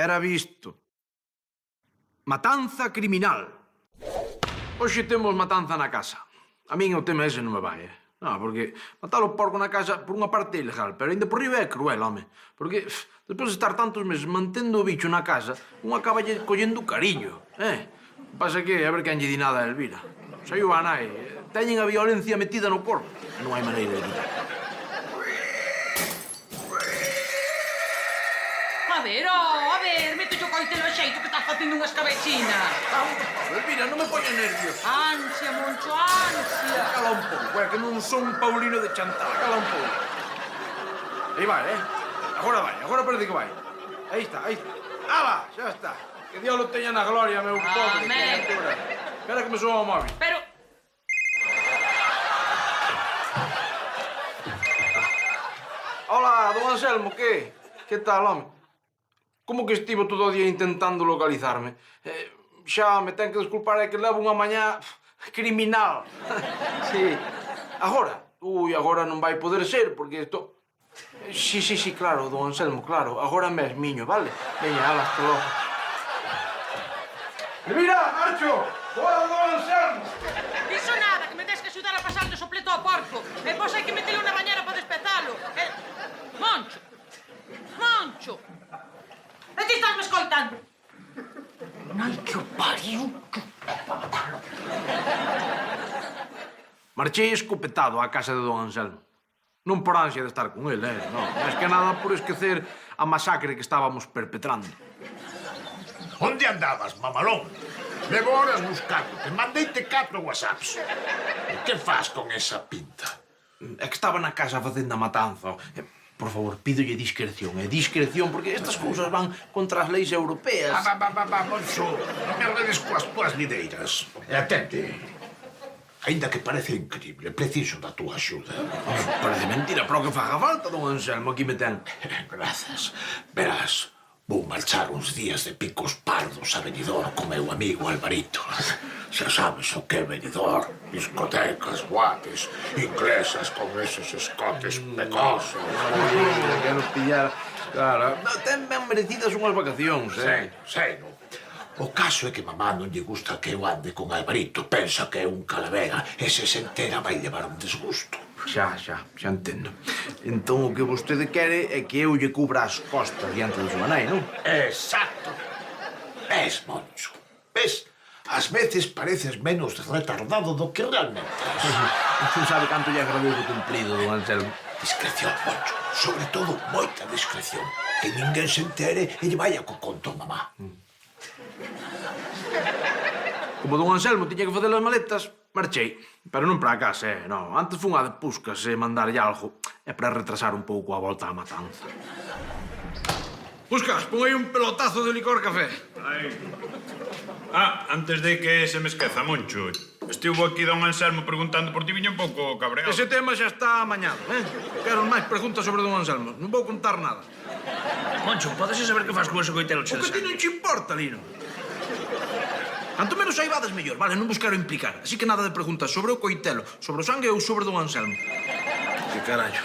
era visto. Matanza criminal. Hoxe temos matanza na casa. A min o tema ese non me vai, Non, porque matar o porco na casa, por unha parte, é ilegal, pero ainda por riba é cruel, home. Porque, despois de estar tantos meses mantendo o bicho na casa, un acaba collendo cariño, Pasa que, a ver quen lle di nada a Elvira. Saiu a nai. Teñen a violencia metida no corpo. Non hai maneira de quitar. A ver, mete o coitelo a xeito que estás facendo unha escabechina. Elvira, non me poña nervios. Ansia, Moncho, ansia. Cala un pouco, que non son un Paulino de Chantal. Cala un pouco. Aí vai, Agora parece que vai. Aí está. Ala, xa está. Que Dios lo teña na gloria, meu pobre criatura. Espera que me suba o móvil. Pero... Hola, don Anselmo, que? Que tal, home? Como que estivo todo o día intentando localizarme? Xa me ten que desculpar, é que levo unha mañá criminal. Sí. Agora? Ui, agora non vai poder ser, porque isto... Sí, claro, don Anselmo, claro. Agora mesmiño, vale? Veña, ala, hasta logo. Elvira, marcho! Boa, don Anselmo! Iso nada, que me tens que axudar a pasarle o sopleto ao porco. E pois hai que metelo na bañera para despezalo. Moncho! E ti estás me escoitando? Ai, que o pariu! Marchei escopetado á casa de don Anselmo. Non por ansia de estar con ele, non. Máis que nada por esquecer a masacre que estábamos perpetrando. Onde andabas, mamalón? Levo horas buscando. Te mandeite 4 whatsapps. E que fas con esa pinta? É que estaba na casa facendo a matanza. Por favor, pídolle discreción, porque estas cousas van contra as leis europeas. Moncho, non me arredes coas túas lideiras. E atente. Ainda que parece increíble, preciso da túa axuda. Parece mentira, pero que faga falta, don Anselmo, aquí me ten. Grazas. Verás, vou marchar uns días de picos pardos a Benidorm co meu amigo Alvarito. Xa sabes o que é Benidorm. Discotecas, boates, inglesas con esos escotes pecosos. Quero pillar... Claro, ten ben merecidas unhas vacacións, Sei, non? O caso é que mamá non lle gusta que eu ande con Alvarito. Pensa que é un calavera e se entera vai levar un desgusto. Xa entendo. Entón o que vostede quere é que eu lle cubra as costas diante de súa nai, non? Exacto. Ves, Moncho, ves? Ás veces pareces menos retardado do que realmente és. Non sabe canto lle agradezo cumprido, don Anselmo. Discreción, Moncho. Sobre todo, moita discreción. Que ninguén se entere e lle vaya co conto a mamá. Como don Anselmo tiña que facer as maletas, marchei. Pero non para a casa, non. Antes fun a de Puscas e mandarlle algo. É para retrasar un pouco a volta á matanza. Puscas, pon aí un pelotazo de licor café. Aí. Antes de que se me esqueza, Moncho. Estivo aquí don Anselmo preguntando por ti, viña un pouco cabreado. Ese tema xa está amañado, Quero máis preguntas sobre don Anselmo. Non vou contar nada. Moncho, podes saber que fas con ese coitelo che O que ti non che importa, Lino? Canto menos saibades, mellor, vale? Non vos quero implicar. Así que nada de preguntas sobre o coitelo, sobre o sangue ou sobre don Anselmo. Que carallo.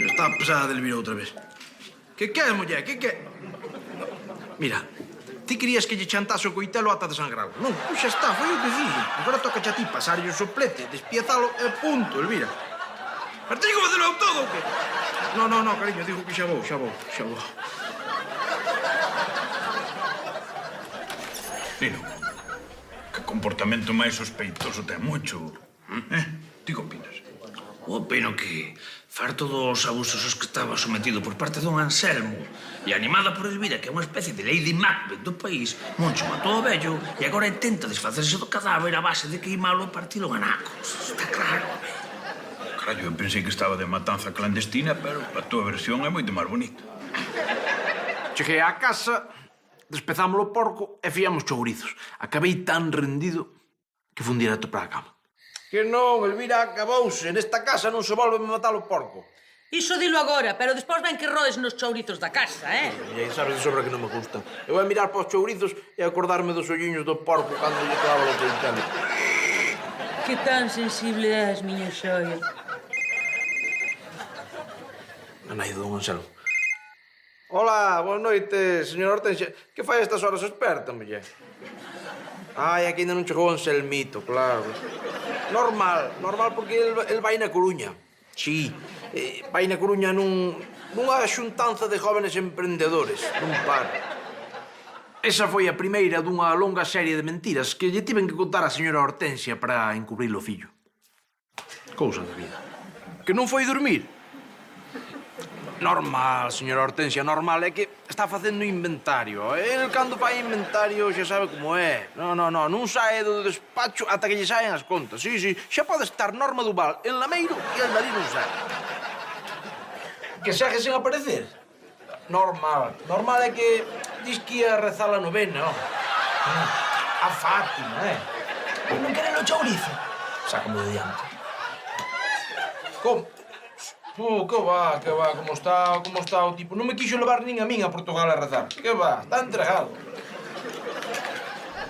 Está pesada de Elvira outra vez. Que é, muller? Que é? Mira, ti querías que lle chantase o coitelo ata desangralo. Non, pois xa está, foi o que dixo. Agora toca a ti pasarlle o soplete, despiezalo e punto, Elvira. Pero teño que facelo todo, ou que? No, cariño, digo que xa vou. Lino, que comportamento máis sospeitoso ten Moncho. Ti que opinas? Opino que, farto dos abusos aos que estaba sometido por parte de don Anselmo e animada por Elvira, que é unha especie de Lady Macbeth do país, Moncho matou o vello e agora intenta desfacerse do cadáver a base de queimalo e partilo en anacos. Está claro, Carallo, eu pensei que estaba de matanza clandestina, pero a túa versión é moito máis bonita. Cheguei á casa, despezamos o porco e fiamos chourizos. Acabei tan rendido que fun directo para a cama. Que non, Elvira, acabouse. Nesta casa non se volve a matar o porco. Iso dilo agora, pero despois ven que roes nos chourizos da casa, E sabes de sobra que non me gustan. Eu vou mirar para os chourizos e acordarme dos olliños do porco cando lle clava o coitelo. Que tan sensible és, miña xoia. A nai de don Anselmo. Hola, boas noites, señora Hortensia. Que fai estas horas esperta, muller? Ai, aquí ainda non chegou Anselmito, claro. Normal, porque el vai na Coruña. Sí, vai na Coruña nunha xuntanza de jóvenes emprendedores, nun par. Esa foi a primeira dunha longa serie de mentiras que lle tiven que contar a señora Hortensia para encubrir o fillo. Cousa da vida. Que non foi dormir? Normal, señora Hortensia, normal. É que está facendo inventario. El, cando fai inventario, xa sabe como é. Non sae do despacho ata que lle saen as contas. Sí, xa pode estar Norma Duval en Lameiro e el dali non sae. Que segue sen aparecer? Normal é que dis que ia rezar a novena, ó. A Fátima, Non queren o chourizo? Sácame de diante. Como? Que va, como está o tipo. Non me quixo levar nin a min a Portugal a rezar. Que va, está entregado.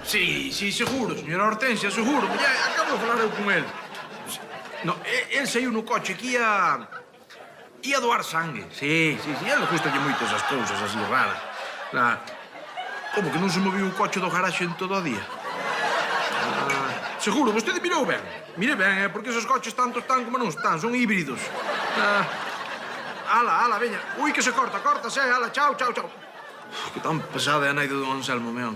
Sí, seguro, señora Hortensia, seguro. Ya acabo de falar eu con el. No, el saiu no coche que ia doar sangue. Sí, ele gustalle moito esas cousas así raras. Como que non se moviu o coche do garaxe en todo o día? Seguro, vostede mirou ben. Mire ben, porque esos coches tanto están como non están, son híbridos. Ala, veña. Ui, que se corta, ala, chao. Que tan pesada é a nai de don Anselmo, meu.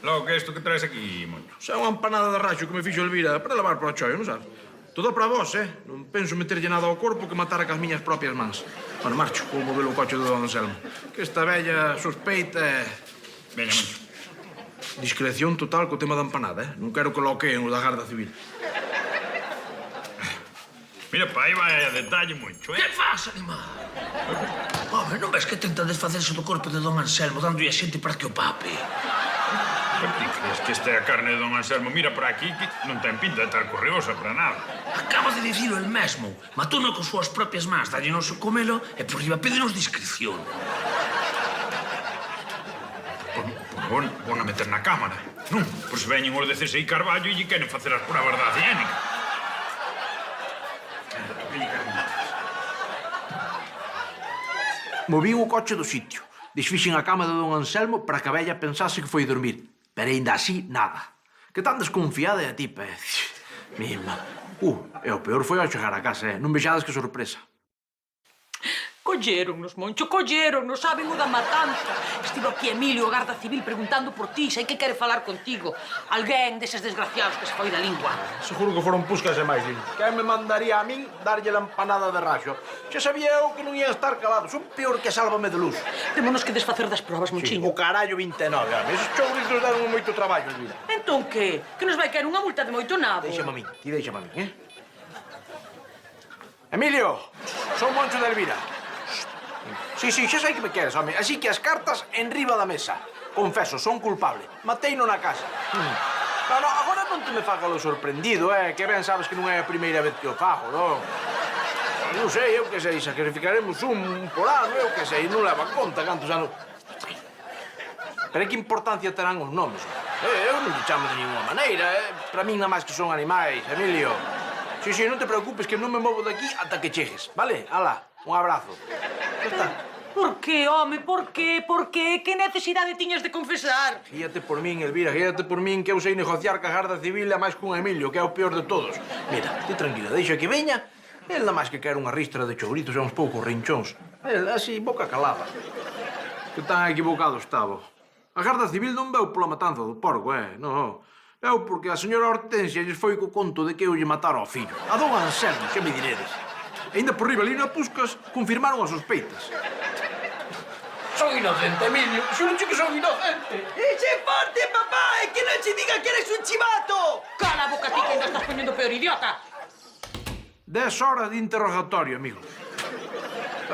Logo, que é isto que traes aquí, Moncho? Xa unha empanada de raxo que me fixo Elvira para levar para o choio, non sabes? Todo para vos, Non penso meterlle nada ao corpo que matara cas miñas propias mans. Bueno, marcho, vou mover o coche de don Anselmo. Que esta bella sospeita é... Veña, Moncho. Discreción total co tema da empanada, Non quero que loqueen os da Garda Civil. Mira, pa aí vai a detalle, Moncho, Que faz, animal? Home, non ves que tenta desfacerse do corpo de don Anselmo dándolle a xente para que o pape? Pero ti crees que esta é a carne de don Anselmo? Mira por aquí que non ten pinta de estar correosa para nada. Acaba de dicilo el mesmo. Matouno con súas propias mans, dalle non se comelo e por riba pídenos discreción. Vou a meter na cámara. Non, por se veñen os de CSI Carballo e lle queren facer as pruebas da higiénica. Movín o coche do sitio. Desfixen a cama de don Anselmo para que a vella pensase que foi dormir. Pero aínda así, nada. Que tan desconfiada é a tipa, Mima. E o peor foi ao chegar a casa, Non vexades que sorpresa. Colléronnos, Moncho, colléronnos, saben o da matanza. Estivo aquí Emilio, o Garda Civil, preguntando por ti, sei que quere falar contigo. Alguén deses desgraciados que se foi da lingua. Seguro que foron puscas e máis limpo. Quen me mandaría a min darlle la empanada de raxo? Xa sabía eu que non ian estar calados. Son peor que Sálvame de Luz. Témonos que desfacer das probas, Monchiño. O carallo 29, Esos chourizos deron moito traballo, Elvira. Entón que? Que nos vai caer unha multa de moito nabo. Deixame a min, Emilio, son Moncho de Elvira. Sí, xa sei que me queres, home. Así que as cartas enriba da mesa. Confeso, son culpable. Mateino na casa. Agora non te me faga lo sorprendido, Que ben sabes que non é a primeira vez que o fago, non? Non sei, eu que sei, sacrificaremos un por ano, eu que sei, non leva conta cantos anos... Pero que importancia terán os nomes? Eu non te chamo de ninguna maneira, Para min nada máis que son animais, Emilio. Sí, non te preocupes que non me movo de aquí ata que chegues, vale? Alá, un abrazo. Xa está. Por que, home, por que? Que necesidade tiñas de confesar? Guíate por min, Elvira, guíate por min, que eu sei negociar ca Garda Civil e máis cun Emilio, que é o peor de todos. Mira, ti tranquila, deixa que veña. El nada máis que quer unha ristra de chourizos e uns poucos rinchóns. El, así, boca calada. Que tan equivocado estaba. A Garda Civil non veu pola matanza do porco, non. Veu porque a señora Hortensia lles foi co conto de que eu lle matara ao fillo. A don Anselmo, xa me diredes. E ainda por riba ali na Puscas confirmaron as sospeitas. Son inocente, Emilio. Xuro que son inocente. ¡Eche forte, papá! ¡Y que non che diga que eres un chivato! Cala a boca ti que ainda estás poñendo peor, idiota! 10 horas de interrogatorio, amigo.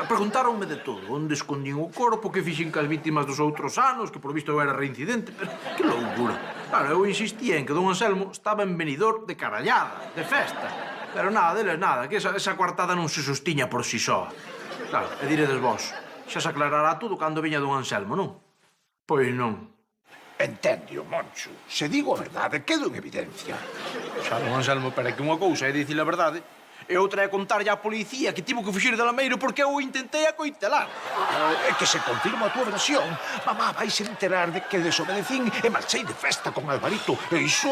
Preguntáronme de todo. Onde escondín o corpo, que fixen cas vítimas dos outros anos, que por visto eu era reincidente, pero que loucura. Claro, eu insistía en que don Anselmo estaba en Benidorm de carallada, de festa. Pero nada, deles nada, que esa coartada non se sostiña por si soa. Claro, e diredes vos, xa se aclarará todo cando veña don Anselmo, non? Pois non. Entendio, Moncho. Se digo a verdade, quedo en evidencia. Xa, don Anselmo, pero é que unha cousa é dicir a verdade E outra é contarlle á policía que tivo que fuxir de Lameiro porque eu o intentei acoitelar. É que se confirma a tua versión, mamá vais enterar de que desobedecín e marchei de festa con Alvarito. E iso...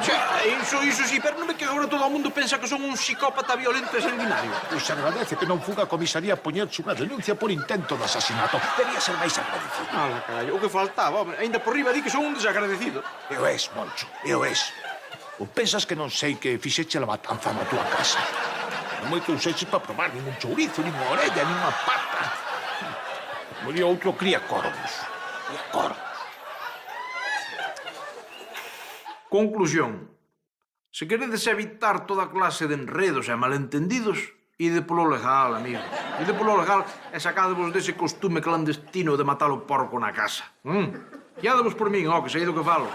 Xa, iso sí, pero non ve que agora todo o mundo pensa que son un psicópata violento e sanguinario. Pois agradece que non fuga a comisaría a poñerse unha denuncia por intento de asasinato. Debía ser máis agradecido. Ala, carallo, o que faltaba, home. Ainda por riba di que son un desagradecido. E o es, Moncho, e o es. Ou pensas que non sei que fixeche a matanza na tua casa? Non moi que useches para probar nin un chourizo, nin unha orella, nin unha pata. Moría outro cría corvos. Cría corvos. Conclusión. Se queredes evitar toda clase de enredos e malentendidos, ide polo legal, amigo. Ide polo legal e sacadevos dese costume clandestino de matar o porco na casa. Guiadevos por min, que sei do que falo.